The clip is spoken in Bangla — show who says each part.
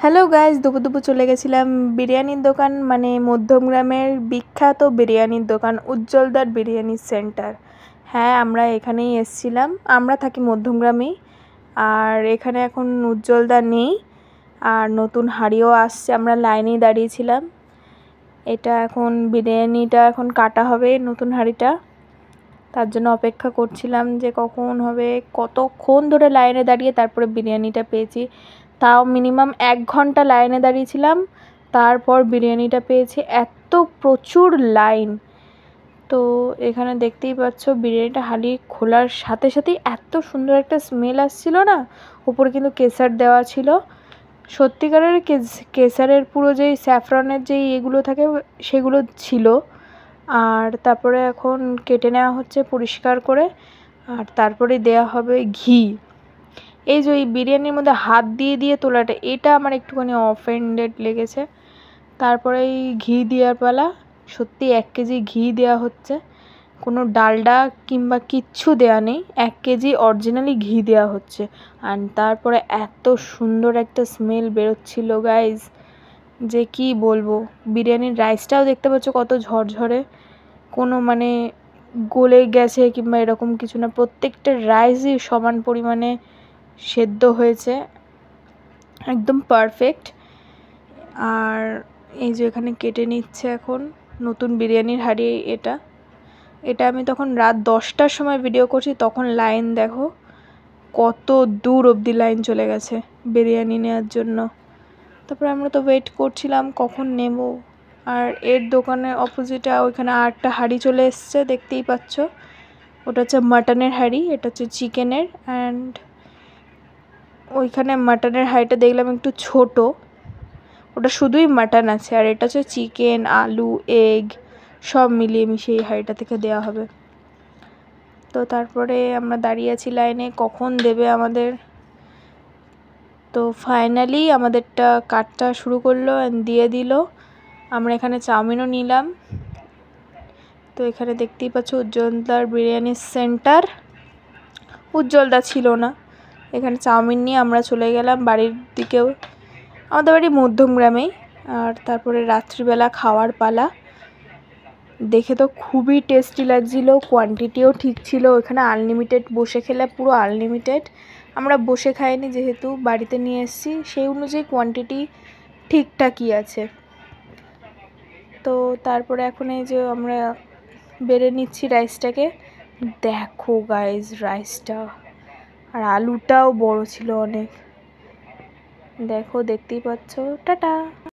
Speaker 1: হ্যালো গাইজ, দুপুর দুপুর চলে গেছিলাম বিরিয়ানির দোকান, মানে মধ্যমগ্রামের বিখ্যাত বিরিয়ানির দোকান উজ্জ্বলদার বিরিয়ানি সেন্টার। হ্যাঁ, আমরা এখানেই এসেছিলাম। আমরা থাকি মধ্যমগ্রামেই। আর এখানে এখন উজ্জ্বলদা নেই, আর নতুন হাঁড়িও আসছে। আমরা লাইনেই দাঁড়িয়েছিলাম। এটা এখন বিরিয়ানিটা এখন কাটা হবে, নতুন হাঁড়িটা। তার জন্য অপেক্ষা করছিলাম যে কখন হবে। কতক্ষণ ধরে লাইনে দাঁড়িয়ে তারপরে বিরিয়ানিটা পেয়েছি। তাও মিনিমাম 1 ঘন্টা লাইনে দাঁড়িয়েছিলাম, তারপর বিরিয়ানিটা পেয়েছি। এত প্রচুর লাইন। তো এখানে দেখতেই পাচ্ছ বিরিয়ানিটা হাঁড়ি খোলার সাথে সাথেই এত সুন্দর একটা স্মেল আসছিল না। উপরে কিন্তু কেসার দেওয়া ছিল, সত্যিকারের কেসারের পুরো যেই স্যাফরনের যেই এগুলো থাকে সেগুলো ছিল। আর তারপরে এখন কেটে নেওয়া হচ্ছে পরিষ্কার করে, আর তারপরে দেয়া হবে ঘি। এই যে এই বিরিয়ানির মধ্যে হাত দিয়ে দিয়ে তোলাটা, এটা আমার একটুখানি অফেন্ডেড লেগেছে। তারপরে এই ঘি দেওয়ার পালা। সত্যি 1 কেজি ঘি দেওয়া হচ্ছে, কোনো ডালডা কিংবা কিচ্ছু দেওয়া নেই। 1 কেজি অরিজিনালি ঘি দেওয়া হচ্ছে। আর তারপরে এত সুন্দর একটা স্মেল বেরোচ্ছিল গাইজ, যে কি বলবো। বিরিয়ানির রাইসটাও দেখতে পাচ্ছ কত ঝরঝরে, কোনো মানে গলে গেছে কিংবা এরকম কিছু না। প্রত্যেকটা রাইসই সমান পরিমাণে সেদ্ধ হয়েছে, একদম পারফেক্ট। আর এই যে এখানে কেটে নিচ্ছে এখন নতুন বিরিয়ানির হাঁড়ি। এটা আমি তখন রাত 10টার সময় ভিডিও করছি, তখন লাইন দেখো কত দূর অবধি লাইন চলে গেছে বিরিয়ানি নেওয়ার জন্য। তারপরে আমরা তো ওয়েট করছিলাম কখন নেব। আর এর দোকানের অপোজিটে ওইখানে আরেকটা হাঁড়ি চলে এসছে, দেখতেই পাচ্ছ। ওটা হচ্ছে মাটনের হাঁড়ি, এটা হচ্ছে চিকেনের। অ্যান্ড ওইখানে মাটনের হাঁড়িটা দেখলাম একটু ছোট, ওটা শুধুই মাটন আছে। আর এটা হচ্ছে চিকেন, আলু, এগ সব মিলিয়ে মিশিয়ে এই হাঁড়িটা থেকে দেওয়া হবে। তো তারপরে আমরা দাঁড়িয়ে আছি লাইনে, কখন দেবে আমাদের। তো ফাইনালি আমাদেরটা কাটটা শুরু করলো অ্যান্ড দিয়ে দিল। আমরা এখানে চাউমিনও নিলাম। তো এখানে দেখতেই পাচ্ছ উজ্জ্বলদার বিরিয়ানি সেন্টার। উজ্জ্বলদা ছিল না। এখানে চাউমিন নিয়ে আমরা চলে গেলাম বাড়ির দিকেও। আমাদের বাড়ি মধ্যমগ্রামেই। আর তারপরে রাত্রিবেলা খাওয়ার পালা। দেখে তো খুবই টেস্টি লাগছিল, কোয়ান্টিটিও ঠিক ছিল। ওখানে আনলিমিটেড, বসে খেলে পুরো আনলিমিটেড। আমরা বসে খাইনি, যেহেতু বাড়িতে নিয়ে এসেছি, সেই অনুযায়ী কোয়ান্টিটি ঠিকঠাকই আছে। তো তারপরে এখন এই যে আমরা বেড়ে নিচ্ছি রাইসটাকে। দেখো গাইজ রাইসটা, আর আলুটাও বড় ছিল অনেক। দেখো, দেখতেই পাচ্ছ। টাটা।